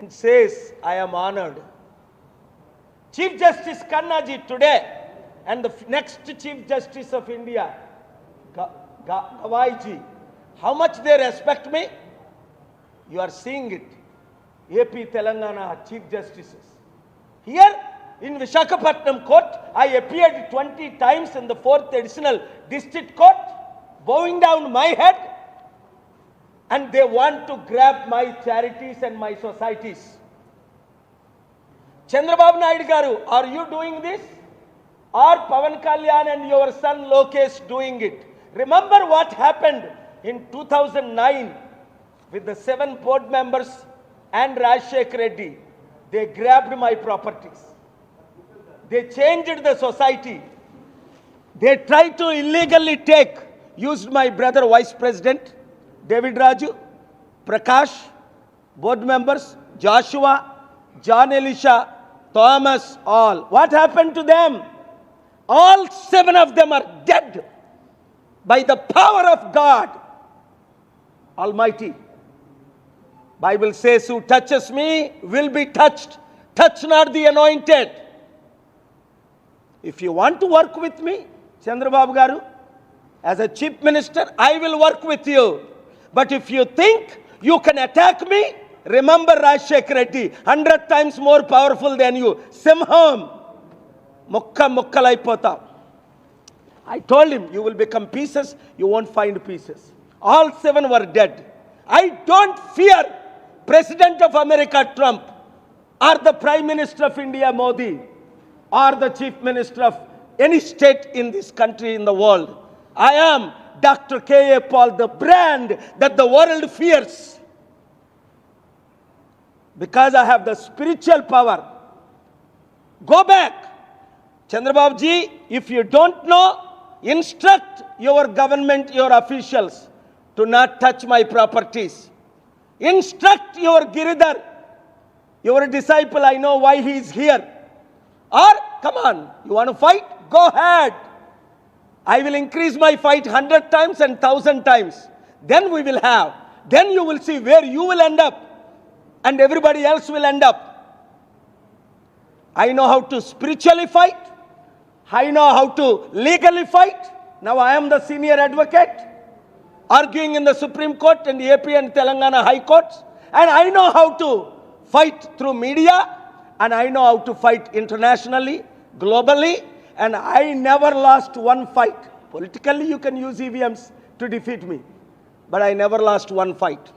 and says, I am honored. Chief Justice Kannaji today and the next Chief Justice of India, Gavaiji, how much they respect me? You are seeing it. AP Telangana Chief Justices. Here in Visakhapatnam Court, I appeared 20 times in the 4th Additional District Court, bowing down my head, and they want to grab my charities and my societies. Chandrababu Naidu Garu, are you doing this? Or Pawan Kalyan and your son Lokesh doing it? Remember what happened in 2009 with the 7 board members and Rajshekar Reddy. They grabbed my properties. They changed the society. They tried to illegally used my brother Vice President, David Raju, Prakash, board members, Joshua, John Elisha, Thomas, all. What happened to them? All 7 of them are dead by the power of God Almighty. Bible says, who touches me will be touched. Touch not the anointed. If you want to work with me, Chandrababu Garu, as a chief minister, I will work with you. But if you think you can attack me, remember Rajshekar Reddy, 100 times more powerful than you. Simham, mukkalaipotam. I told him, you will become pieces, you won't find pieces. All 7 were dead. I don't fear President of America Trump, or the Prime Minister of India Modi, or the Chief Minister of any state in this country, in the world. I am Dr. K.A. Paul, the brand that the world fears. Because I have the spiritual power. Go back. Chandrababu ji, if you don't know, instruct your government, your officials, to not touch my properties. Instruct your Giridhar, your disciple, I know why he is here. Or, come on, you want to fight? Go ahead. I will increase my fight 100 times and 1,000 times. Then we will have. Then you will see where you will end up and everybody else will end up. I know how to spiritually fight. I know how to legally fight. Now I am the senior advocate, arguing in the Supreme Court and the AP and Telangana High Courts. And I know how to fight through media, and I know how to fight internationally, globally, and I never lost one fight. Politically, you can use EVMs to defeat me, but I never lost one fight.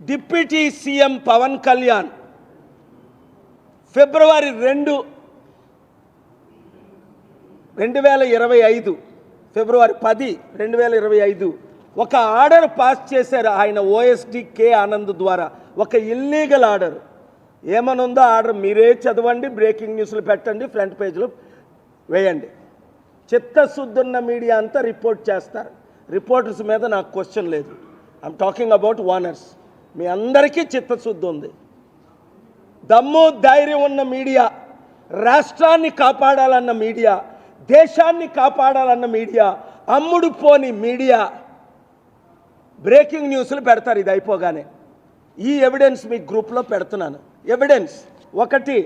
Deputy CM Pawan Kalyan, February 2, 2025, ఫిబ్రవరి 10, 2025 ఒక order pass చేశారు ఆయన OSD కే ఆనంద్ ద్వారా. ఒక illegal order. ఏమనుందో order మీరే చదవండి, breaking న్యూస్లు పెట్టండి, front పేజ్లో వేయండి. చిత్తశుద్ధున్న మీడియా అంతా రిపోర్ట్ చేస్తారు. రిపోర్టర్స్ మీద నాకు క్వశ్చన్ లేదు. I'm talking about owners. మీ అందరికీ చిత్తశుద్ధి ఉంది. దమ్ము ధైర్యం ఉన్న మీడియా, రాష్ట్రాన్ని కాపాడాలన్న మీడియా, దేశాన్ని కాపాడాలన్న మీడియా, అమ్ముడు పోని మీడియా బ్రేకింగ్ న్యూస్లు పెడతారు. ఇది అయిపోగానే ఈ ఎవిడెన్స్ మీ గ్రూప్లో పెడుతున్నాను. ఎవిడెన్స్ 1,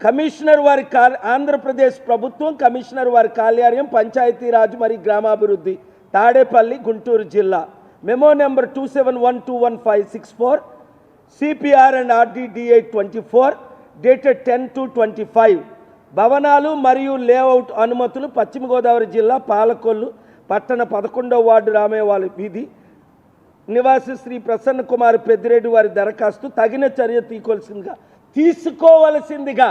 కమిషనర్ వారి ఆంధ్రప్రదేశ్ ప్రభుత్వం కమిషనర్ వారి కార్యాలయం పంచాయతీరాజ్ మరియు గ్రామాభివృద్ధి, తాడేపల్లి, గుంటూరు జిల్లా. Memo number 27121564 CPR and RDDA 24 dated 10/2/25. భవనాలు మరియు లేఅవుట్ అనుమతులు పశ్చిమ గోదావరి జిల్లా పాలకొల్లు పట్టణ 11వ వార్డు రామేవాళ్ళ వీధి నివాసి శ్రీ ప్రసన్న కుమార్ పెద్దిరెడ్డి వారి దరఖాస్తు తగిన చర్య తీసుకోవలసిందిగా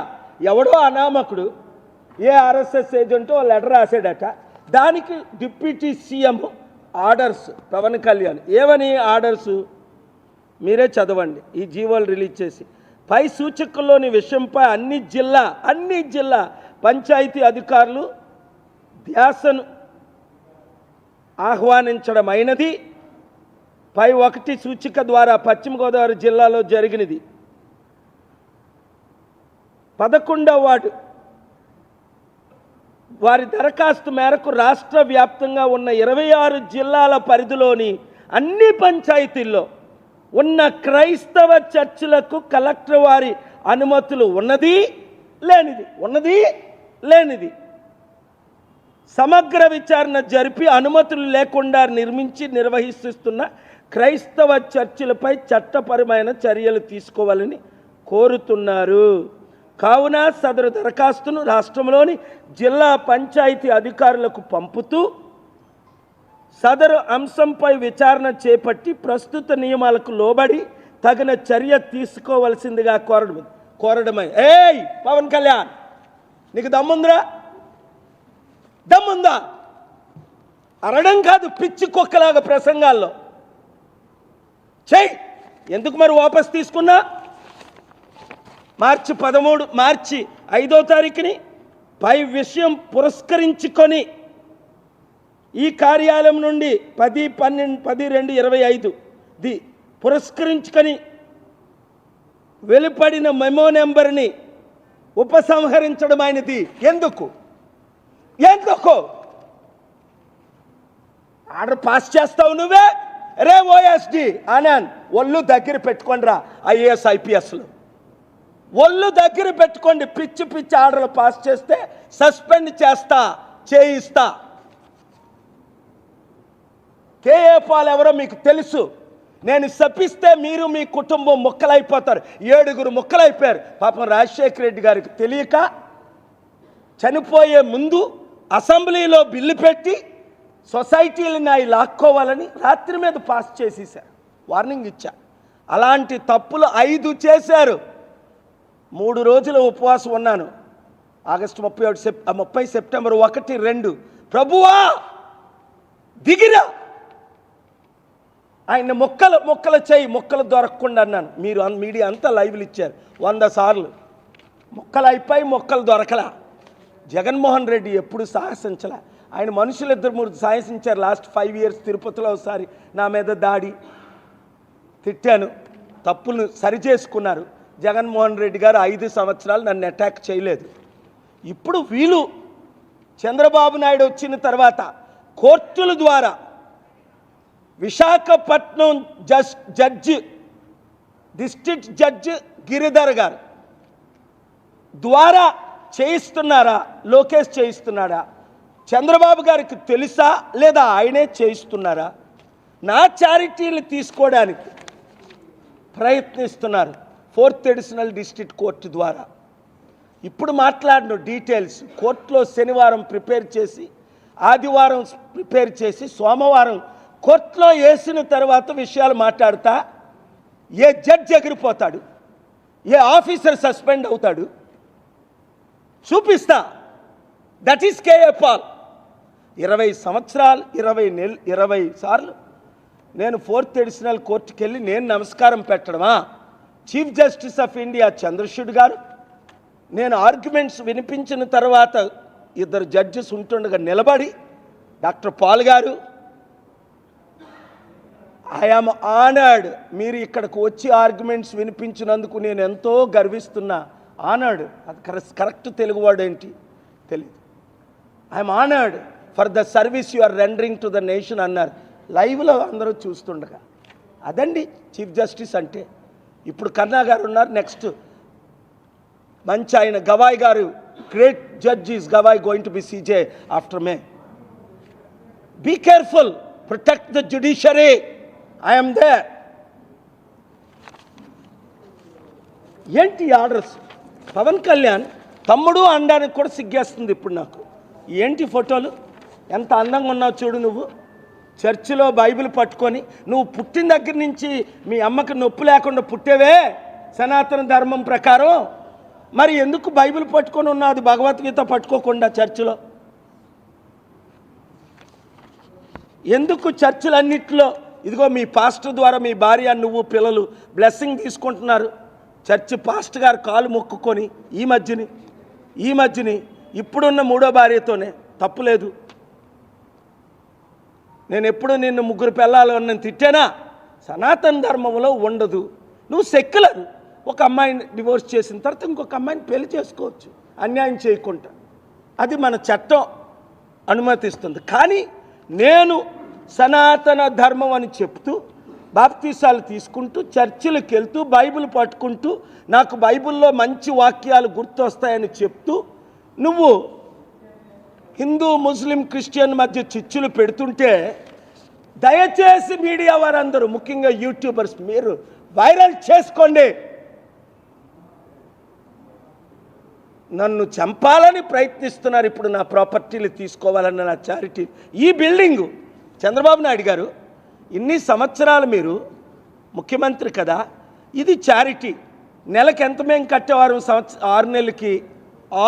ఎవడో అనామకుడు ఏ ఆర్ఎస్ఎస్ ఏజెంటో లెటర్ రాశాడట. దానికి deputy CM orders Pawan Kalyan. ఏమని ఆర్డర్స్ మీరే చదవండి. ఈ జీవోలు రిలీజ్ చేసి పై సూచకుల్లోని విషయంపై అన్ని జిల్లా పంచాయతీ అధికారులు ధ్యాసను ఆహ్వానించడమైనది. పై 1 సూచిక ద్వారా పశ్చిమ గోదావరి జిల్లాలో జరిగినది. 11వ వార్డు వారి దరఖాస్తు మేరకు రాష్ట్ర వ్యాప్తంగా ఉన్న 26 జిల్లాల పరిధిలోని అన్ని పంచాయతీల్లో ఉన్న క్రైస్తవ చర్చిలకు కలెక్టర్ వారి అనుమతులు ఉన్నది లేనిది సమగ్ర విచారణ జరిపి అనుమతులు లేకుండా నిర్వహిస్తున్న క్రైస్తవ చర్చిలపై చట్టపరమైన చర్యలు తీసుకోవాలని కోరుతున్నారు. కావున సదరు దరఖాస్తును రాష్ట్రంలోని జిల్లా పంచాయతీ అధికారులకు పంపుతూ సదరు అంశంపై విచారణ చేపట్టి ప్రస్తుత నియమాలకు లోబడి తగిన చర్య తీసుకోవలసిందిగా కోరడమై. ఏయ్ పవన్ కళ్యాణ్, నీకు దమ్ముందా? అరడం కాదు, పిచ్చి కుక్కలాగా ప్రసంగాల్లో చెయ్యి. ఎందుకు మరి వాపస్ తీసుకున్నా? మార్చి 5వ తారీఖుని పై విషయం పురస్కరించుకొని ఈ కార్యాలయం నుండి 10/12/25 పురస్కరించుకొని వెలుపడిన మెమో నెంబర్ని ఉపసంహరించడమైనది. ఎందుకు ఆర్డర్ పాస్ చేస్తావు నువ్వే? రే ఓఎస్డి ఆనంద్, ఒళ్ళు దగ్గర పెట్టుకోండి రా. ఐఏఎస్ ఐపీఎస్లు ఒళ్ళు దగ్గర పెట్టుకోండి. పిచ్చి ఆర్డర్లు పాస్ చేస్తే సస్పెండ్ చేయిస్తా. కేఏ పాల్ ఎవరో మీకు తెలుసు. నేను శపిస్తే మీరు మీ కుటుంబం ముక్కలైపోతారు. 7 ముక్కలైపోయారు. పాపం రాజశేఖర రెడ్డి గారికి తెలియక చనిపోయే ముందు అసెంబ్లీలో బిల్లు పెట్టి సొసైటీలని అవి లాక్కోవాలని రాత్రి మీద పాస్ చేసేసారు. వార్నింగ్ ఇచ్చా. అలాంటి తప్పులు 5 చేశారు. 3 రోజులు ఉపవాసం ఉన్నాను. ఆగస్టు 30 సెప్టెంబర్ 1, 2 ప్రభువా దిగిరా, ఆయన మొక్కలు చేయి, మొక్కలు దొరకకుండా అన్నాను. మీరు మీడియా అంతా లైవ్లు ఇచ్చారు 100 సార్లు. మొక్కలు అయిపోయి మొక్కలు దొరకలా. జగన్మోహన్ రెడ్డి ఎప్పుడు సాహసించలే. ఆయన మనుషులు 2-3 సాహసించారు. లాస్ట్ 5 ఇయర్స్ తిరుపతిలో ఒకసారి నా మీద దాడి, తిట్టాను, తప్పులు సరిచేసుకున్నారు. జగన్మోహన్ రెడ్డి గారు 5 సంవత్సరాలు నన్ను అటాక్ చేయలేదు. ఇప్పుడు వీళ్ళు చంద్రబాబు నాయుడు వచ్చిన తర్వాత కోర్టుల ద్వారా Visakhapatnam judge, district judge Giridhar గారు ద్వారా చేయిస్తున్నారా? లోకేష్ చేయిస్తున్నాడా? చంద్రబాబు గారికి తెలుసా లేదా ఆయనే చేయిస్తున్నారా? నా చారిటీలు తీసుకోవడానికి ప్రయత్నిస్తున్నారు 4th అడిషనల్ డిస్ట్రిక్ట్ కోర్టు ద్వారా. ఇప్పుడు మాట్లాడిన డీటెయిల్స్ కోర్టులో శనివారం ప్రిపేర్ చేసి, ఆదివారం ప్రిపేర్ చేసి, సోమవారం కోర్టులో వేసిన తర్వాత విషయాలు మాట్లాడుతా ఏ జడ్జి ఎగిరిపోతాడు, ఏ ఆఫీసర్ సస్పెండ్ అవుతాడు చూపిస్తా. That is KA Paul. 20 సంవత్సరాలు 20 సార్లు నేను 4th అడిషనల్ కోర్టుకి వెళ్ళి నేను నమస్కారం పెట్టడమా? Chief justice of India Chandrachud garu నేను ఆర్గ్యుమెంట్స్ వినిపించిన తర్వాత 2 జడ్జెస్ ఉంటుండగా నిలబడి, doctor Paul garu I am honoured, మీరు ఇక్కడికి వచ్చి ఆర్గ్యుమెంట్స్ వినిపించినందుకు నేను ఎంతో గర్విస్తున్నా. ఆనర్డ్ అది కరెక్ట్ తెలుగు వర్డ్ ఏంటి తెలియదు. I'm honoured for the service you are rendering to the nation అన్నారు లైవ్లో అందరూ చూస్తుండగా. అదండి చీఫ్ జస్టిస్ అంటే. ఇప్పుడు కన్నా గారు ఉన్నారు, నెక్స్ట్ మంచి ఆయన Gavai garu, great judge is Gavai going to be CJ after May. Be careful, protect the judiciary. I am there. ఏంటి ఆర్డర్స్? పవన్ కళ్యాణ్ తమ్ముడు అనడానికి కూడా సిగ్గేస్తుంది ఇప్పుడు నాకు. ఏంటి ఫోటోలు? ఎంత అందంగా ఉన్నావు చూడు నువ్వు. చర్చిలో బైబిల్ పట్టుకొని నువ్వు పుట్టిన దగ్గర నుంచి మీ అమ్మకి నొప్పి లేకుండా పుట్టేవే సనాతన ధర్మం ప్రకారం. మరి ఎందుకు బైబిల్ పట్టుకొని ఉన్నావు? అది భగవద్గీత పట్టుకోకుండా చర్చిలో ఎందుకు? చర్చిలన్నింటిలో ఇదిగో మీ పాస్టర్ ద్వారా మీ భార్య, నువ్వు, పిల్లలు బ్లెస్సింగ్ తీసుకుంటున్నారు. చర్చి పాస్టర్ గారు కాలు మొక్కుకొని ఈ మధ్యని ఇప్పుడున్న 3వ భార్యతోనే తప్పులేదు. నేను ఎప్పుడు నిన్ను 3 పిల్లలు నేను తిట్టానా? సనాతన ధర్మంలో ఉండదు. నువ్వు సెక్యులర్. ఒక అమ్మాయిని డివోర్స్ చేసిన తర్వాత ఇంకొక అమ్మాయిని పెళ్లి చేసుకోవచ్చు అన్యాయం చేయకుండా. అది మన చట్టం అనుమతిస్తుంది. కానీ నేను సనాతన ధర్మం అని చెప్తూ బాప్తీసాలు తీసుకుంటూ చర్చిలకు వెళ్తూ బైబిల్ పట్టుకుంటూ నాకు బైబిల్లో మంచి వాక్యాలు గుర్తొస్తాయని చెప్తూ నువ్వు హిందూ ముస్లిం క్రిస్టియన్ మధ్య చిచ్చులు పెడుతుంటే దయచేసి మీడియా వారందరూ ముఖ్యంగా యూట్యూబర్స్ మీరు వైరల్ చేసుకోండి. నన్ను చంపాలని ప్రయత్నిస్తున్నారు. ఇప్పుడు నా ప్రాపర్టీలు తీసుకోవాలన్న నా చారిటీ. ఈ బిల్డింగు చంద్రబాబు నాయుడు గారు ఇన్ని సంవత్సరాలు మీరు ముఖ్యమంత్రి కదా, ఇది చారిటీ. నెలకి ఎంత మేము కట్టేవారు? 6 నెలలకి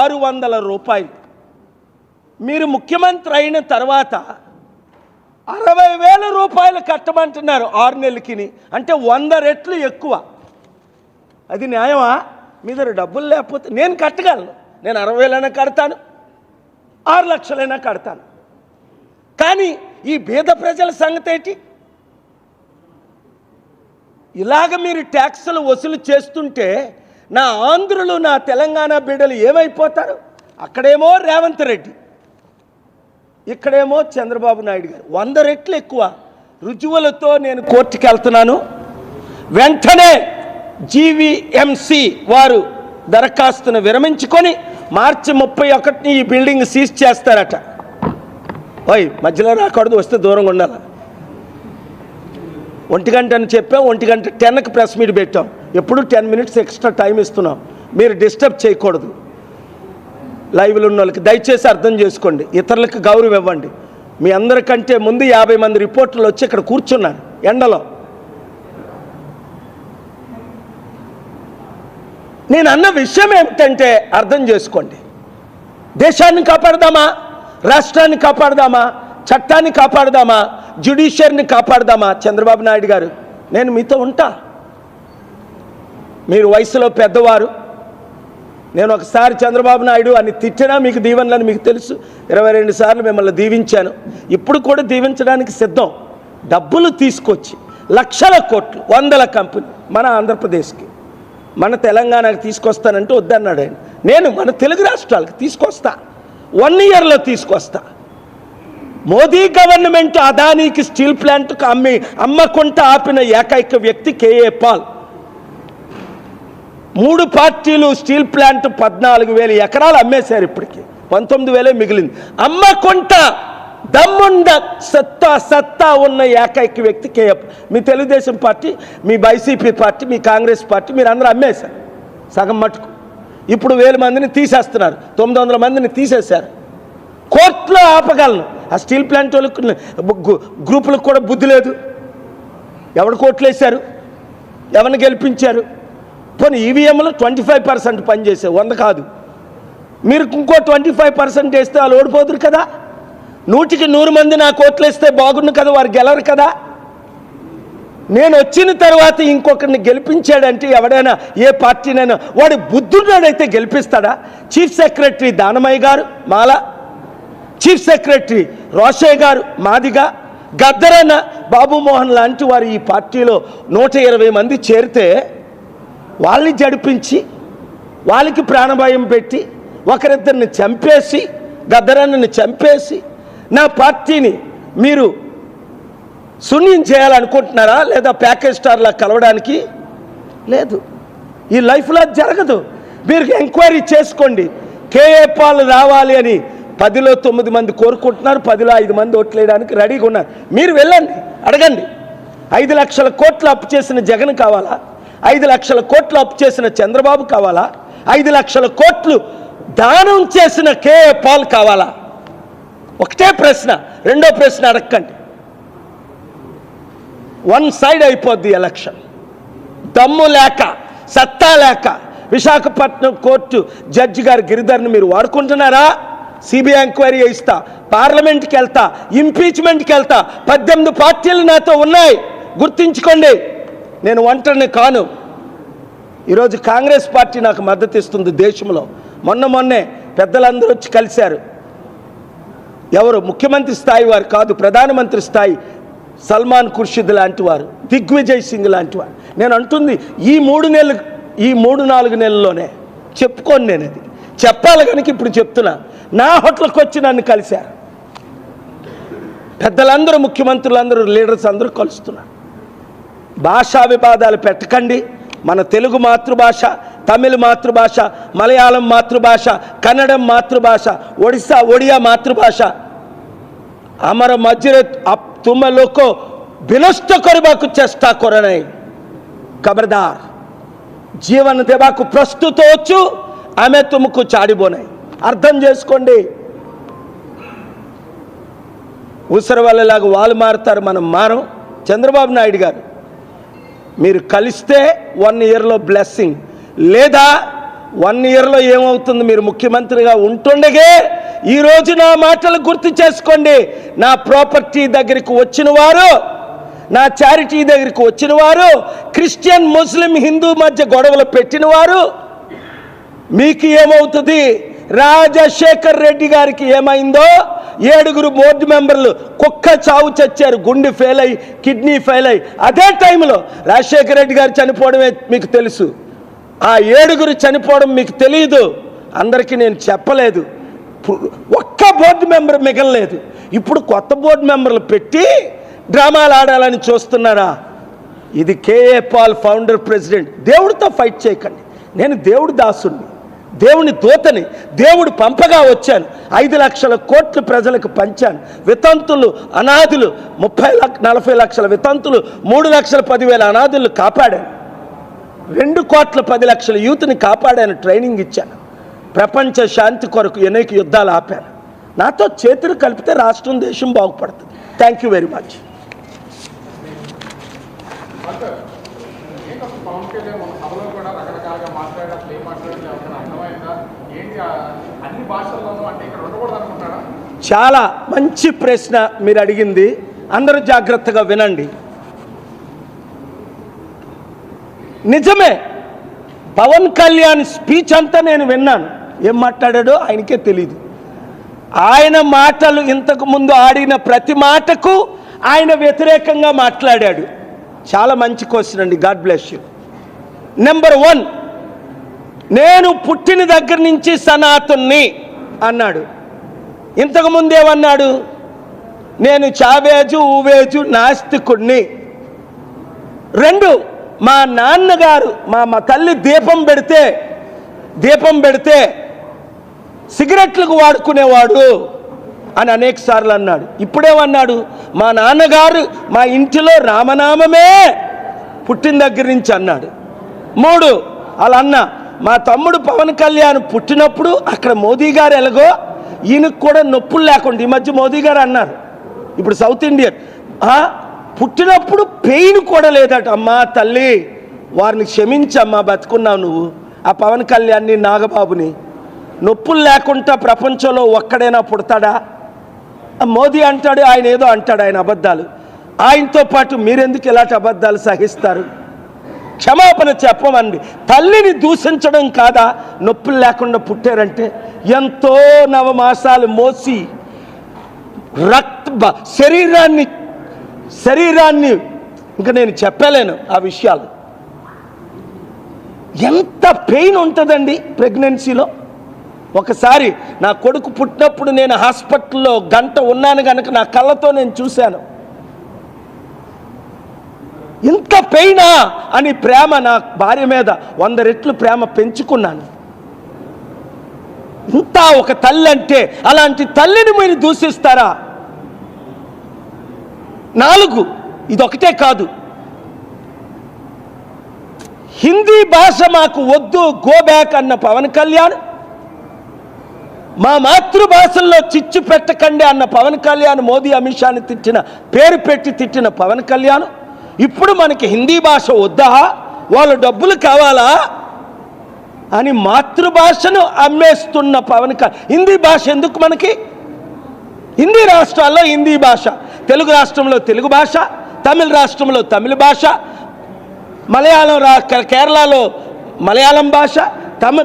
600 రూపాయలు. మీరు ముఖ్యమంత్రి అయిన తర్వాత 60,000 రూపాయలు కట్టమంటున్నారు 6 నెలలకి. అంటే 100 రెట్లు ఎక్కువ. అది న్యాయమా? మీ దగ్గర డబ్బులు లేకపోతే నేను కట్టగలను. నేను 60,000 కడతాను, 6 లక్షలైనా కడతాను. కానీ ఈ పేద ప్రజల సంగతి ఏంటి? ఇలాగ మీరు ట్యాక్సులు వసూలు చేస్తుంటే నా ఆంధ్రులు నా తెలంగాణ బిడ్డలు ఏమైపోతారు? అక్కడేమో రేవంత్ రెడ్డి, ఇక్కడేమో చంద్రబాబు నాయుడు గారు. 100 రెట్లు ఎక్కువ. రుజువులతో నేను కోర్టుకి వెళ్తున్నాను. వెంటనే జీవీఎంసీ వారు దరఖాస్తును విరమించుకొని మార్చి 31 ఈ బిల్డింగ్ సీజ్ చేస్తారట. ఓయ్ మధ్యలో రాకూడదు, వస్తే దూరంగా ఉండాలి. 1 గంట అని చెప్పాం, 1 గంట 10కి ప్రెస్ మీట్ పెట్టాం. ఎప్పుడు 10 మినిట్స్ ఎక్స్ట్రా టైం ఇస్తున్నాం. మీరు డిస్టర్బ్ చేయకూడదు. లైవ్లో ఉన్న వాళ్ళకి దయచేసి అర్థం చేసుకోండి. ఇతరులకు గౌరవం ఇవ్వండి. మీ అందరికంటే ముందు 50 మంది రిపోర్టర్లు వచ్చి ఇక్కడ కూర్చున్నారు ఎండలో. నేను అన్న విషయం ఏమిటంటే అర్థం చేసుకోండి. దేశాన్ని కాపాడదామా, రాష్ట్రాన్ని కాపాడదామా, చట్టాన్ని కాపాడదామా, జ్యుడిషియరీని కాపాడదామా? చంద్రబాబు నాయుడు గారు, నేను మీతో ఉంటా. మీరు వయసులో పెద్దవారు. నేను ఒకసారి చంద్రబాబు నాయుడు అని తిట్టినా మీకు దీవెనలని మీకు తెలుసు. 22 సార్లు మిమ్మల్ని దీవించాను. ఇప్పుడు కూడా దీవించడానికి సిద్ధం. డబ్బులు తీసుకొచ్చి లక్షల కోట్లు, 100ల కంపెనీ మన ఆంధ్రప్రదేశ్కి, మన తెలంగాణకి తీసుకొస్తానంటే వద్దన్నాడు ఆయన. నేను మన తెలుగు రాష్ట్రాలకు తీసుకొస్తా, 1 ఇయర్లో తీసుకొస్తా. మోదీ గవర్నమెంట్ అదానీకి స్టీల్ ప్లాంట్కు అమ్మకుంట ఆపిన ఏకైక వ్యక్తి కేఏ పాల్. 3 పార్టీలు స్టీల్ ప్లాంట్ 14,000 ఎకరాలు అమ్మేశారు. ఇప్పటికి 19,000 మిగిలింది. అమ్మకుంట దమ్ముండ సత్తా ఉన్న ఏకైక వ్యక్తి కేఏ. మీ తెలుగుదేశం పార్టీ, మీ వైసీపీ పార్టీ, మీ కాంగ్రెస్ పార్టీ మీరు అందరూ అమ్మేశారు సగం మటుకు. ఇప్పుడు 1000 మందిని తీసేస్తున్నారు, 900 మందిని తీసేశారు. కోర్టులో ఆపగలను. ఆ స్టీల్ ప్లాంట్ వాళ్ళకు గ్రూపులకు కూడా బుద్ధి లేదు. ఎవరు కోర్టులు వేశారు? ఎవరిని గెలిపించారు? పోనీ ఈవీఎంలో 25% పనిచేసావు, 100 కాదు. మీరు ఇంకో 25% వేస్తే వాళ్ళు ఓడిపోదురు కదా. 100కి 100 మంది నా కోట్లు వేస్తే బాగుండు కదా, వారు గెలరు కదా. నేను వచ్చిన తర్వాత ఇంకొకరిని గెలిపించాడంటే ఎవడైనా ఏ పార్టీనైనా వాడు బుద్ధుడైతే గెలిపిస్తాడా? చీఫ్ సెక్రటరీ దానమయ్య గారు మాల, చీఫ్ సెక్రటరీ రోషయ్య గారు మాదిగా, గద్దరన్న బాబుమోహన్ లాంటి వారు ఈ పార్టీలో 120 మంది చేరితే వాళ్ళని జడిపించి వాళ్ళకి ప్రాణభయం పెట్టి ఒకరిద్దరిని చంపేసి, గద్దరన్నని చంపేసి నా పార్టీని మీరు శూన్యం చేయాలనుకుంటున్నారా? లేదా ప్యాకేజ్ స్టార్లా కలవడానికి లేదు. ఈ లైఫ్లో జరగదు. మీరు ఎంక్వైరీ చేసుకోండి. కేఏ పాల్ రావాలి అని 10లో 9 మంది కోరుకుంటున్నారు, 10లో 5 మంది ఓట్లేయడానికి రెడీగా ఉన్నారు. మీరు వెళ్ళండి, అడగండి. 5 లక్షల కోట్లు అప్పు చేసిన జగన్ కావాలా? 5 లక్షల కోట్లు అప్పు చేసిన చంద్రబాబు కావాలా? 5 లక్షల కోట్లు దానం చేసిన కేఏ పాల్ కావాలా? ఒకటే ప్రశ్న. రెండో ప్రశ్న అడగండి. 1 సైడ్ అయిపోద్ది ఎలక్షన్. దమ్ము లేక, సత్తా లేక విశాఖపట్నం కోర్టు జడ్జి గారు గిరిధర్ని మీరు వాడుకుంటున్నారా? సిబిఐ ఎంక్వైరీ చేయిస్తా, పార్లమెంట్కి వెళ్తా, ఇంపీచ్మెంట్కి వెళ్తా. 18 పార్టీలు నాతో ఉన్నాయి, గుర్తుంచుకోండి. నేను ఒంటరిని కాను. ఈరోజు కాంగ్రెస్ పార్టీ నాకు మద్దతు ఇస్తుంది దేశంలో. మొన్నే పెద్దలందరూ వచ్చి కలిశారు. ఎవరు? ముఖ్యమంత్రి స్థాయి వారు కాదు, ప్రధానమంత్రి స్థాయి సల్మాన్ ఖుర్షిద్ లాంటి వారు, దిగ్విజయ్ సింగ్ లాంటి వారు. నేను అంటుంది ఈ 3-4 నెలల్లోనే చెప్పుకోను. నేను అది చెప్పాలి కనుక ఇప్పుడు చెప్తున్నా. నా హోటల్కి వచ్చి నన్ను కలిశారు. పెద్దలందరూ, ముఖ్యమంత్రులందరూ, లీడర్స్ అందరూ కలుస్తున్నారు. భాషా వివాదాలు పెట్టకండి. మన తెలుగు మాతృభాష, తమిళ మాతృభాష, మలయాళం మాతృభాష, కన్నడం మాతృభాష, ఒడియా మాతృభాష. ଆମର ମଝିରେ ତୁମେ ଲୋକ ବିନଷ୍ଟ କରିବାକୁ ଚେଷ୍ଟା କର ନାହିଁ. ଖବରଦାର, జీవన ଦେବାକୁ ପ୍ରସ୍ତୁତ ଅଛୁ, ଆମେ ତୁମକୁ ଛାଡ଼ିବ ନାହିଁ. అర్థం చేసుకోండి. ఊసర వాళ్ళలాగా వాళ్ళు మారుతారు, మనం మారం. చంద్రబాబు నాయుడు గారు, మీరు కలిస్తే 1 ఇయర్లో బ్లెస్సింగ్, లేదా 1 ఇయర్లో ఏమవుతుంది? మీరు ముఖ్యమంత్రిగా ఉంటుండగే ఈరోజు నా మాటలు గుర్తు చేసుకోండి. నా ప్రాపర్టీ దగ్గరికి వచ్చిన వారు, నా చారిటీ దగ్గరికి వచ్చిన వారు, క్రిస్టియన్ ముస్లిం హిందూ మధ్య గొడవలు పెట్టిన వారు, మీకు ఏమవుతుంది? రాజశేఖర్ రెడ్డి గారికి ఏమైందో 7 బోర్డు మెంబర్లు కుక్క చావు చచ్చారు, గుండె ఫెయిల్ అయ్యి, కిడ్నీ ఫెయిల్ అయ్యి. అదే టైంలో రాజశేఖర రెడ్డి గారు చనిపోవడమే మీకు తెలుసు. ఆ 7 చనిపోవడం మీకు తెలియదు. అందరికీ నేను చెప్పలేదు. ఒక్క బోర్డు మెంబర్ మిగలలేదు. ఇప్పుడు కొత్త బోర్డు మెంబర్లు పెట్టి డ్రామాలు ఆడాలని చూస్తున్నారా? ఇది కేఏ పాల్, ఫౌండర్, ప్రెసిడెంట్. దేవుడితో ఫైట్ చేయకండి. నేను దేవుడి దాసుడిని, దేవుని దూతని. దేవుడు పంపగా వచ్చాను. 5 లక్షల కోట్లు ప్రజలకు పంచాను. వితంతులు, అనాథులు, 30-40 లక్షల వితంతులు, 3,10,000 అనాథులు కాపాడాను. 2,10,00,000 యూత్ని కాపాడాను, ట్రైనింగ్ ఇచ్చాను. ప్రపంచ శాంతి కొరకు అనేక యుద్ధాలు ఆపాను. నాతో చేతులు కలిపితే రాష్ట్రం, దేశం బాగుపడుతుంది. Thank you very much. చాలా మంచి ప్రశ్న మీరు అడిగింది. అందరూ జాగ్రత్తగా వినండి. నిజమే, పవన్ కళ్యాణ్ స్పీచ్ అంతా నేను విన్నాను. ఏం మాట్లాడాడో ఆయనకే తెలియదు. ఆయన మాటలు, ఇంతకు ముందు ఆడిన ప్రతి మాటకు ఆయన వ్యతిరేకంగా మాట్లాడాడు. చాలా మంచి క్వశ్చన్ అండి. God bless you. నెంబర్ 1, నేను పుట్టిన దగ్గర నుంచి సనాతన్ని అన్నాడు. ఇంతకుముందు ఏమన్నాడు? నేను చావేజు, ఊవేజు, నాస్తికుడిని. 2, మా నాన్నగారు, మా తల్లి దీపం పెడితే సిగరెట్లకు వాడుకునేవాడు అని అనేక సార్లు అన్నాడు. ఇప్పుడేమన్నాడు? మా నాన్నగారు మా ఇంటిలో రామనామమే పుట్టిన దగ్గర నుంచి అన్నాడు. 3, అలా అన్న మా తమ్ముడు పవన్ కళ్యాణ్ పుట్టినప్పుడు అక్కడ మోదీ గారు ఎలాగో ఈయనకు కూడా నొప్పులు లేకుండా, ఈ మధ్య మోదీ గారు అన్నారు, ఇప్పుడు సౌత్ ఇండియన్ పుట్టినప్పుడు పెయిన్ కూడా లేదట. అమ్మా తల్లి, వారిని క్షమించమ్మా, బతుకున్నావు నువ్వు. ఆ పవన్ కళ్యాణ్ని, నాగబాబుని నొప్పులు లేకుండా ప్రపంచంలో ఒక్కడైనా పుడతాడా? మోదీ అంటాడు, ఆయన ఏదో అంటాడు, ఆయన అబద్ధాలు. ఆయనతో పాటు మీరెందుకు ఇలాంటి అబద్ధాలు సహిస్తారు? క్షమాపణ చెప్పమండి. తల్లిని దూషించడం కాదా? నొప్పులు లేకుండా పుట్టారంటే ఎంతో నవమాసాలు మోసి శరీరాన్ని ఇంకా నేను చెప్పలేను ఆ విషయాలు. ఎంత పెయిన్ ఉంటుందండి ప్రెగ్నెన్సీలో. ఒకసారి నా కొడుకు పుట్టినప్పుడు నేను హాస్పిటల్లో 1 గంట ఉన్నాను కనుక నా కళ్ళతో నేను చూశాను. ఇంత పెయినా అని ప్రేమ, నా భార్య మీద 100 రెట్లు ప్రేమ పెంచుకున్నాను. ఇంత ఒక తల్లి అంటే, అలాంటి తల్లిని మీరు దూషిస్తారా? 4, ఇదొకటే కాదు, హిందీ భాష మాకు వద్దు, గో బ్యాక్ అన్న పవన్ కళ్యాణ్, మా మాతృభాషల్లో చిచ్చు పెట్టకండి అన్న పవన్ కళ్యాణ్, మోదీ అమిత్ షాని పేరు పెట్టి తిట్టిన పవన్ కళ్యాణ్, ఇప్పుడు మనకి హిందీ భాష వద్దా, వాళ్ళు డబ్బులు కావాలా అని మాతృభాషను అమ్మేస్తున్న పవన్ కళ్యాణ్. హిందీ భాష ఎందుకు మనకి? హిందీ రాష్ట్రాల్లో హిందీ భాష, తెలుగు రాష్ట్రంలో తెలుగు భాష, తమిళ రాష్ట్రంలో తమిళ భాష, మలయాళం కేరళలో మలయాళం భాష,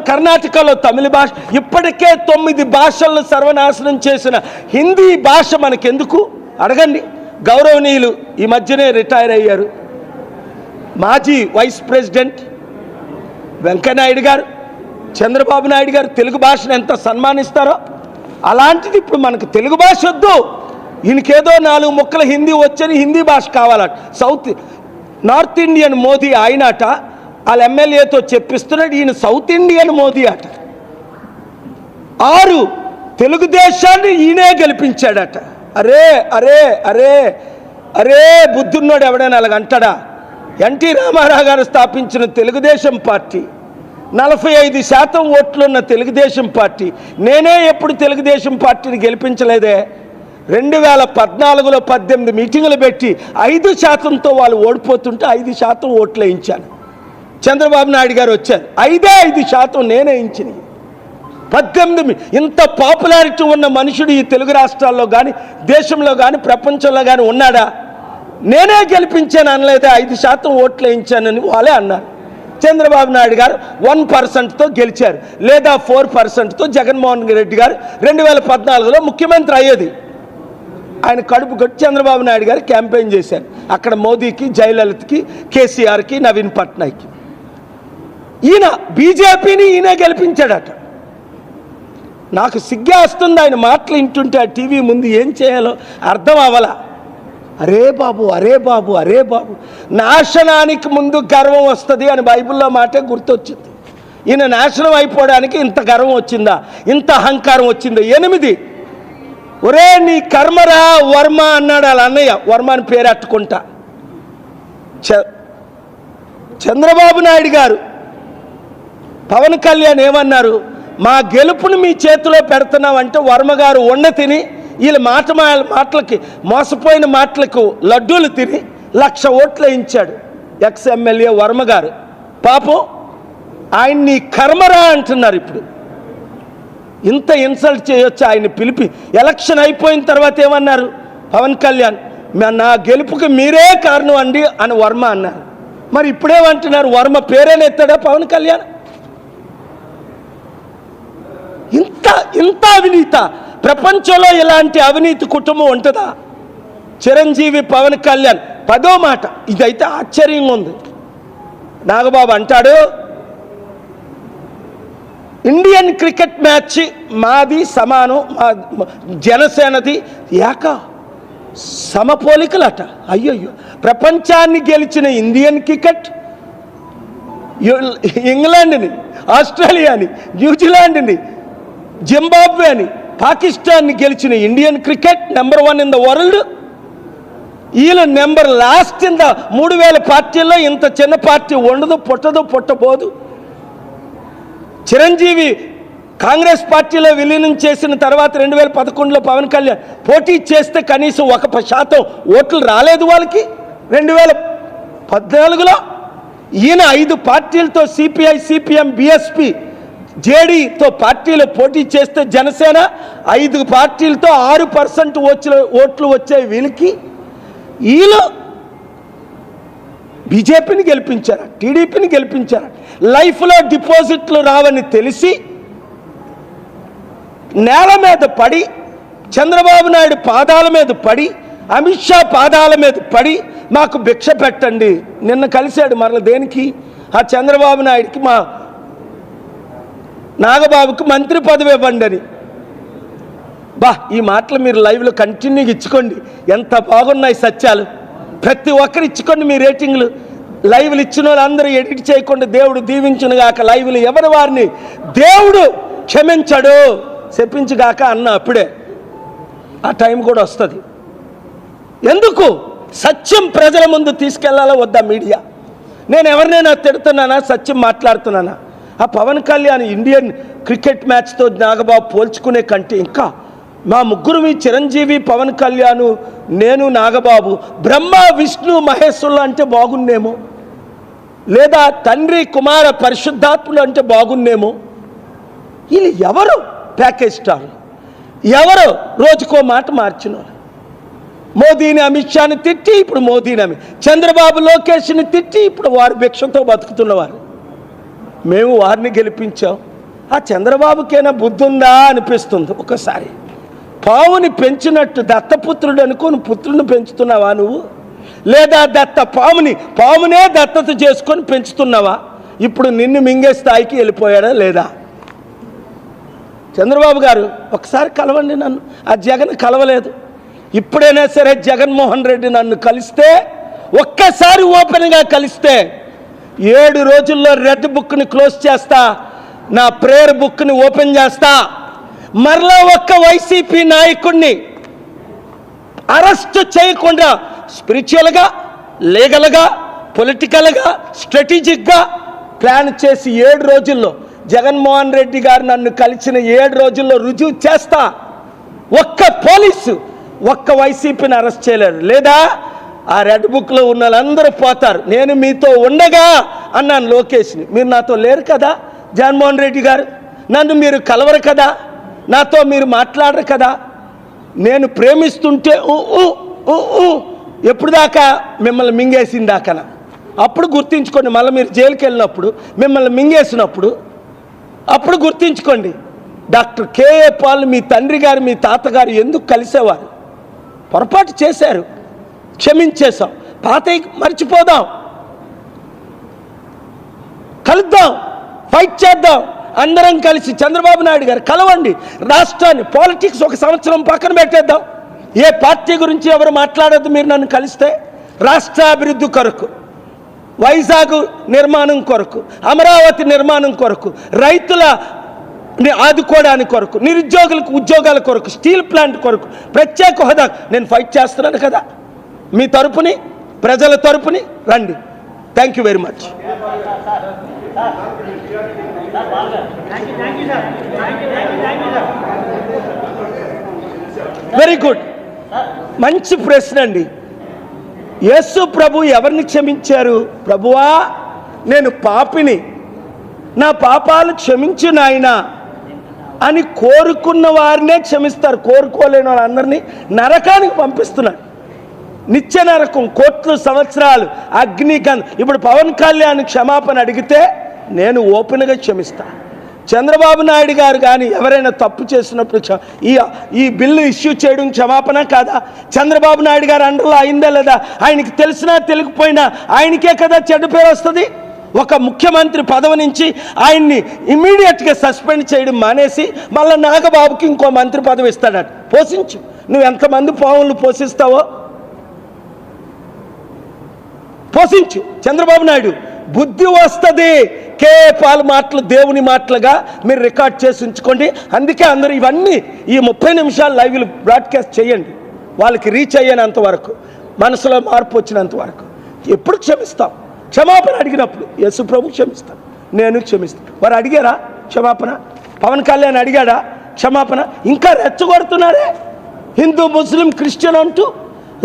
కర్ణాటకలో తమిళ భాష. ఇప్పటికే 9 భాషలను సర్వనాశనం చేసిన హిందీ భాష మనకెందుకు అడగండి. గౌరవనీయులు ఈ మధ్యనే రిటైర్ అయ్యారు మాజీ వైస్ ప్రెసిడెంట్ వెంకయ్యనాయుడు గారు, చంద్రబాబు నాయుడు గారు తెలుగు భాషను ఎంత సన్మానిస్తారో. అలాంటిది ఇప్పుడు మనకు తెలుగు భాష వద్దు, ఈయనకేదో 4 ముక్కలు హిందీ వచ్చని హిందీ భాష కావాలట. నార్త్ ఇండియన్ మోదీ ఆయనట, వాళ్ళ ఎమ్మెల్యేతో చెప్పిస్తున్నాడు, ఈయన సౌత్ ఇండియన్ మోదీ అట. 6 తెలుగుదేశాన్ని ఈయనే గెలిపించాడట. అరే అరే అరే అరే బుద్ధున్నోడు ఎవడైనా అలాగంటాడా? ఎన్టీ రామారావు గారు స్థాపించిన తెలుగుదేశం పార్టీ, 45% ఓట్లున్న తెలుగుదేశం పార్టీ, నేనే ఎప్పుడు తెలుగుదేశం పార్టీని గెలిపించలేదే. 2014లో 18 మీటింగులు పెట్టి 5%తో వాళ్ళు ఓడిపోతుంటే 5% ఓట్లు వేయించాను. చంద్రబాబు నాయుడు గారు వచ్చారు, 5% నేనే వేయించిన. 18 ఇంత పాపులారిటీ ఉన్న మనుషుడు ఈ తెలుగు రాష్ట్రాల్లో కానీ, దేశంలో కానీ, ప్రపంచంలో కానీ ఉన్నాడా? నేనే గెలిపించాను అనలేదే, 5% ఓట్లు వేయించానని వాళ్ళే అన్నారు. చంద్రబాబు నాయుడు గారు 1%తో గెలిచారు, లేదా 4%తో జగన్మోహన్ రెడ్డి గారు 2014లో ముఖ్యమంత్రి అయ్యేది. ఆయన కడుపు కొట్టి చంద్రబాబు నాయుడు గారు క్యాంపెయిన్ చేశారు అక్కడ మోదీకి, జయలలితకి, కేసీఆర్కి, నవీన్ పట్నాయక్కి. ఈయన బీజేపీని ఈయనే గెలిపించాడట. నాకు సిగ్గే వస్తుంది ఆయన మాటలు వింటుంటే, ఆ టీవీ ముందు ఏం చేయాలో అర్థం అవ్వాల. అరే బాబు అరే బాబు అరే బాబు, నాశనానికి ముందు గర్వం వస్తుంది అని బైబిల్లో మాటే గుర్తొచ్చింది. ఈయన నాశనం అయిపోవడానికి ఇంత గర్వం వచ్చిందా, ఇంత అహంకారం వచ్చిందా? 8 ఒరే నీ కర్మరా వర్మ అన్నాడు వాళ్ళ అన్నయ్య, వర్మ అని పేరు అట్టుకుంటా. చంద్రబాబు నాయుడు గారు, పవన్ కళ్యాణ్ ఏమన్నారు? మా గెలుపుని మీ చేతిలో పెడుతున్నామంటే వర్మ గారు వండ తిని, వీళ్ళ మాటలకి మోసపోయిన మాటలకు లడ్డూలు తిని 1,00,000 ఓట్లు వేయించాడు ఎక్స్ ఎమ్మెల్యే వర్మ గారు. పాపం ఆయన్ని కర్మరా అంటున్నారు. ఇప్పుడు ఇంత ఇన్సల్ట్ చేయొచ్చు ఆయన పిలిపి? ఎలక్షన్ అయిపోయిన తర్వాత ఏమన్నారు పవన్ కళ్యాణ్? నా గెలుపుకి మీరే కారణం అండి అని వర్మ అన్నారు. మరి ఇప్పుడేమంటున్నారు? వర్మ పేరేనెత్తాడా పవన్ కళ్యాణ్? ఇంత అవినీత ప్రపంచంలో ఇలాంటి అవినీతి కుటుంబం ఉంటుందా? చిరంజీవి, పవన్ కళ్యాణ్ 10వ మాట, ఇదైతే ఆశ్చర్యంగా ఉంది. నాగబాబు అంటాడు, ఇండియన్ క్రికెట్ మ్యాచ్ మాది సమానం, జనసేనది సమపోలికలట. అయ్యయ్యో, ప్రపంచాన్ని గెలిచిన ఇండియన్ క్రికెట్ ఇంగ్లాండ్ని, ఆస్ట్రేలియాని, న్యూజిలాండ్ని, జింబాబ్వేని, పాకిస్తాన్ని గెలిచిన Indian cricket number 1 in the world. వీళ్ళ నెంబర్ లాస్ట్ ఇన్ ద 3000 పార్టీల్లో ఇంత చిన్న పార్టీ ఉండదు, పుట్టబోదు. చిరంజీవి కాంగ్రెస్ పార్టీలో విలీనం చేసిన తర్వాత 2011లో పవన్ కళ్యాణ్ పోటీ చేస్తే కనీసం 1% ఓట్లు రాలేదు వాళ్ళకి. 2014లో ఈయన 5 పార్టీలతో సిపిఐ, సిపిఎం, బిఎస్పి, జేడీతో పార్టీలో పోటీ చేస్తే జనసేన 5 పార్టీలతో 6% ఓట్లు వచ్చాయి వీళ్ళకి. వీళ్ళు బీజేపీని గెలిపించారు, టీడీపీని గెలిపించారు. లైఫ్లో డిపాజిట్లు రావని తెలిసి నేల మీద పడి, చంద్రబాబు నాయుడు పాదాల మీద పడి, అమిత్ షా పాదాల మీద పడి మాకు భిక్ష పెట్టండి. నిన్న కలిశాడు మరల దేనికి? ఆ చంద్రబాబు నాయుడికి, మా నాగబాబుకి మంత్రి పదవి ఇవ్వండి అని. ఈ మాటలు మీరు లైవ్లో కంటిన్యూగా ఇచ్చుకోండి. ఎంత బాగున్నాయి సత్యాలు. ప్రతి ఒక్కరు ఇచ్చుకోండి మీ రేటింగ్లు. లైవ్లు ఇచ్చిన వాళ్ళందరూ ఎడిట్ చేయకుండా దేవుడు దీవించునుగాక. లైవ్లు ఎవరి వారిని దేవుడు క్షమించడు, చెప్పించుగాక అన్న అప్పుడే ఆ టైం కూడా వస్తుంది. ఎందుకు? సత్యం ప్రజల ముందు తీసుకెళ్లాలా వద్దా మీడియా? నేను ఎవరినైనా తిడుతున్నానా, సత్యం మాట్లాడుతున్నానా? ఆ పవన్ కళ్యాణ్ ఇండియన్ క్రికెట్ మ్యాచ్తో నాగబాబు పోల్చుకునే కంటే ఇంకా మా ముగ్గురు, మీ చిరంజీవి, పవన్ కళ్యాణ్, నేను, నాగబాబు, బ్రహ్మ, విష్ణు, మహేశ్వరులు అంటే బాగున్నేమో, లేదా తండ్రి, కుమార, పరిశుద్ధాత్ములు అంటే బాగున్నేమో. వీళ్ళు ఎవరు ప్యాకేజ్ స్టార్? ఎవరు రోజుకో మాట మార్చిన? మోదీని, అమిత్ షాని తిట్టి ఇప్పుడు మోదీని, చంద్రబాబు, లోకేష్ని తిట్టి ఇప్పుడు వారు భిక్షతో బతుకుతున్నవారు. మేము వారిని గెలిపించాం. ఆ చంద్రబాబుకైనా బుద్ధి ఉందా అనిపిస్తుంది ఒకసారి. పావుని పెంచినట్టు దత్తపుత్రుడు అనుకోని పుత్రుని పెంచుతున్నావా నువ్వు? లేదా పామునే దత్తత చేసుకొని పెంచుతున్నావా? ఇప్పుడు నిన్ను మింగే స్థాయికి వెళ్ళిపోయాడా లేదా? చంద్రబాబు గారు ఒకసారి కలవండి నన్ను. ఆ జగన్ కలవలేదు. ఇప్పుడైనా సరే జగన్మోహన్ రెడ్డి నన్ను కలిస్తే, ఒక్కసారి ఓపెన్గా కలిస్తే 7 రోజుల్లో రెడ్ బుక్ని క్లోజ్ చేస్తా, నా ప్రేయర్ బుక్ని ఓపెన్ చేస్తా. మరలా ఒక్క వైసీపీ నాయకుడిని అరెస్ట్ చేయకుండా స్పిరిచువల్గా, లీగల్గా, పొలిటికల్గా, స్ట్రాటజిక్గా ప్లాన్ చేసి 7 రోజుల్లో జగన్మోహన్ రెడ్డి గారు నన్ను కలిసిన 7 రోజుల్లో రుజువు చేస్తా. ఒక్క పోలీసు ఒక్క వైసీపీని అరెస్ట్ చేయలేరు. లేదా ఆ రెడ్ బుక్లో ఉన్న వాళ్ళందరూ పోతారు. నేను మీతో ఉండగా అన్నాను లోకేష్ని. మీరు నాతో లేరు కదా జగన్మోహన్ రెడ్డి గారు, నన్ను మీరు కలవరు కదా, నాతో మీరు మాట్లాడరు కదా. నేను ప్రేమిస్తుంటే ఎప్పుడు దాకా మిమ్మల్ని మింగేసిన దాకా. అప్పుడు గుర్తించుకోండి. మళ్ళీ మీరు జైలుకి వెళ్ళినప్పుడు, మిమ్మల్ని మింగేసినప్పుడు అప్పుడు గుర్తించుకోండి. డాక్టర్ కేఏ పాల్ మీ తండ్రి గారు, మీ తాతగారు ఎందుకు కలిసేవారు? పొరపాటు చేశారు, క్షమించేశాం. పాత మర్చిపోదాం, కలుద్దాం, ఫైట్ చేద్దాం. అందరం కలిసి చంద్రబాబు నాయుడు గారు కలవండి. రాష్ట్రాన్ని, పాలిటిక్స్ ఒక సంవత్సరం పక్కన పెట్టేద్దాం. ఏ పార్టీ గురించి ఎవరు మాట్లాడద్దు. మీరు నన్ను కలిస్తే రాష్ట్ర అభివృద్ధి కొరకు, వైజాగ్ నిర్మాణం కొరకు, అమరావతి నిర్మాణం కొరకు, రైతుల ఆదుకోవడానికి కొరకు, నిరుద్యోగులకు ఉద్యోగాల కొరకు, స్టీల్ ప్లాంట్ కొరకు, ప్రత్యేక హోదా నేను ఫైట్ చేస్తున్నాను కదా. మీ తరపుని, ప్రజల తరపుని రండి. Thank you very much. Very good, మంచి ప్రశ్న అండి. యేసు ప్రభు ఎవరిని క్షమించారు? ప్రభువా, నేను పాపిని, నా పాపాలు క్షమించు నాయనా అని కోరుకున్న వారినే క్షమిస్తారు. కోరుకోలేని వాళ్ళందరినీ నరకానికి పంపిస్తున్నాడు. నిత్య నరకం, కోట్ల సంవత్సరాలు, అగ్నిగంధ. ఇప్పుడు పవన్ కళ్యాణ్ క్షమాపణ అడిగితే నేను ఓపెన్గా క్షమిస్తా. చంద్రబాబు నాయుడు గారు కానీ ఎవరైనా తప్పు చేసినప్పుడు ఈ బిల్లు ఇష్యూ చేయడం క్షమాపణ కాదా? చంద్రబాబు నాయుడు గారు అండర్లో అయిందా లేదా? ఆయనకి తెలిసినా తెలియకపోయినా ఆయనకే కదా చెడ్డ పేరు వస్తుంది. ఒక ముఖ్యమంత్రి పదవి నుంచి ఆయన్ని ఇమ్మీడియట్గా సస్పెండ్ చేయడం మానేసి మళ్ళీ నాగబాబుకి ఇంకో మంత్రి పదవి ఇస్తాడట. పోషించు, నువ్వు ఎంతమంది పావులను పోషిస్తావో పోషించు. చంద్రబాబు నాయుడు బుద్ధి వస్తుంది. కేఏ పాల్ మాటలు దేవుని మాటలుగా మీరు రికార్డ్ చేసి ఉంచుకోండి. అందుకే అందరూ ఇవన్నీ ఈ 30 నిమిషాలు లైవ్లు బ్రాడ్కాస్ట్ చేయండి. వాళ్ళకి రీచ్ అయ్యేంత వరకు, మనసులో మార్పు వచ్చినంత వరకు. ఎప్పుడు క్షమిస్తాం? క్షమాపణ అడిగినప్పుడు యేసు ప్రభు క్షమిస్తాను, నేను క్షమిస్తాను. వారు అడిగారా క్షమాపణ? పవన్ కళ్యాణ్ అడిగాడా క్షమాపణ? ఇంకా రెచ్చగొడుతున్నారే. హిందూ, ముస్లిం, క్రిస్టియన్ అంటూ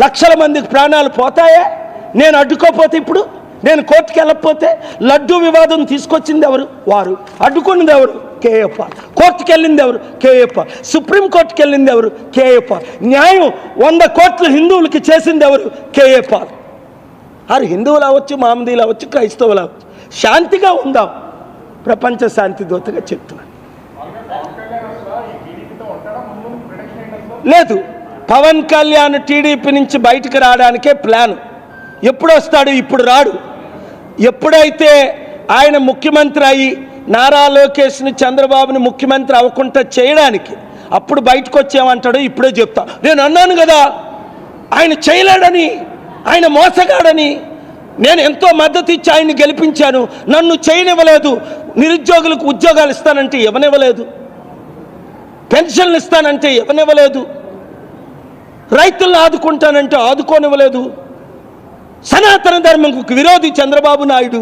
లక్షల మందికి ప్రాణాలు పోతాయే. నేను అడ్డుకోపోతే, ఇప్పుడు నేను కోర్టుకు వెళ్ళకపోతే, లడ్డూ వివాదం తీసుకొచ్చింది ఎవరు? వారు. అడ్డుకున్నది ఎవరు? కేఏ పాల్. కోర్టుకు వెళ్ళింది ఎవరు? కేఏ పాల్. సుప్రీంకోర్టుకు వెళ్ళింది ఎవరు? కేఏ పాల్. న్యాయం 100 కోట్లు హిందువులకి చేసింది ఎవరు? కేఏ పాల్. వారు హిందువులు అవ్వచ్చు, మహమ్మదీలు అవ్వచ్చు, క్రైస్తవులు అవ్వచ్చు. శాంతిగా ఉందాం. ప్రపంచ శాంతి దూతగా చెప్తున్నాను. లేదు, పవన్ కళ్యాణ్ టీడీపీ నుంచి బయటకు రావడానికే ప్లాన్. ఎప్పుడు వస్తాడు? ఇప్పుడు రాడు. ఎప్పుడైతే ఆయన ముఖ్యమంత్రి అయ్యి నారా లోకేష్ని, చంద్రబాబుని ముఖ్యమంత్రి అవ్వకుండా చేయడానికి అప్పుడు బయటకు వచ్చేమంటాడు. ఇప్పుడే చెప్తా, నేను అన్నాను కదా ఆయన చేయలేడని, ఆయన మోసగాడని. నేను ఎంతో మద్దతు ఇచ్చి ఆయన్ని గెలిపించాను. నన్ను చేయనివ్వలేదు. నిరుద్యోగులకు ఉద్యోగాలు ఇస్తానంటే ఇవ్వనివ్వలేదు. పెన్షన్లు ఇస్తానంటే ఇవ్వనివ్వలేదు. రైతులను ఆదుకుంటానంటే ఆదుకోనివ్వలేదు. సనాతన ధర్మంకు విరోధి చంద్రబాబు నాయుడు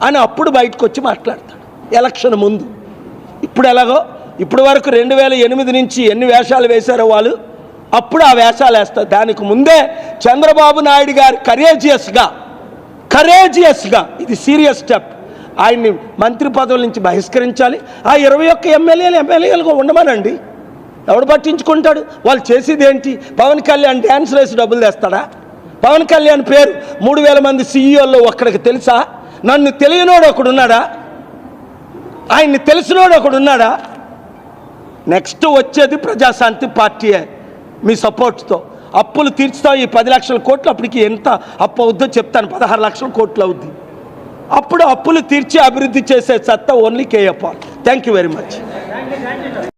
అని అప్పుడు బయటకు వచ్చి మాట్లాడతాడు ఎలక్షన్ ముందు. ఇప్పుడు ఎలాగో, ఇప్పుడు వరకు 2008 నుంచి ఎన్ని వేషాలు వేశారో వాళ్ళు, అప్పుడు ఆ వేషాలు వేస్తారు. దానికి ముందే చంద్రబాబు నాయుడు గారు కరేజియస్గా ఇది సీరియస్ స్టెప్, ఆయన్ని మంత్రి పదవుల నుంచి బహిష్కరించాలి. ఆ 21 ఎమ్మెల్యేలుగా ఉండమనండి. ఎవడు పట్టించుకుంటాడు? వాళ్ళు చేసేది ఏంటి? పవన్ కళ్యాణ్ డ్యాన్స్ వేసి డబ్బులు తెస్తాడా? పవన్ కళ్యాణ్ పేరు 3000 మంది సీఈఓల్లో ఒక్కడికి తెలుసా? నన్ను తెలియనోడు ఒకడు ఉన్నాడా? ఆయన్ని తెలిసినోడు ఒకడు ఉన్నాడా? నెక్స్ట్ వచ్చేది ప్రజాశాంతి పార్టీయే మీ సపోర్ట్తో. అప్పులు తీర్చుతాం. ఈ 10 లక్షల కోట్లు, అప్పటికి ఎంత అప్పు అవుద్దో చెప్తాను. 16 లక్షల కోట్లు అవుద్ది. అప్పుడు అప్పులు తీర్చి అభివృద్ధి చేసే సత్తా only KA Paul. Thank you very much.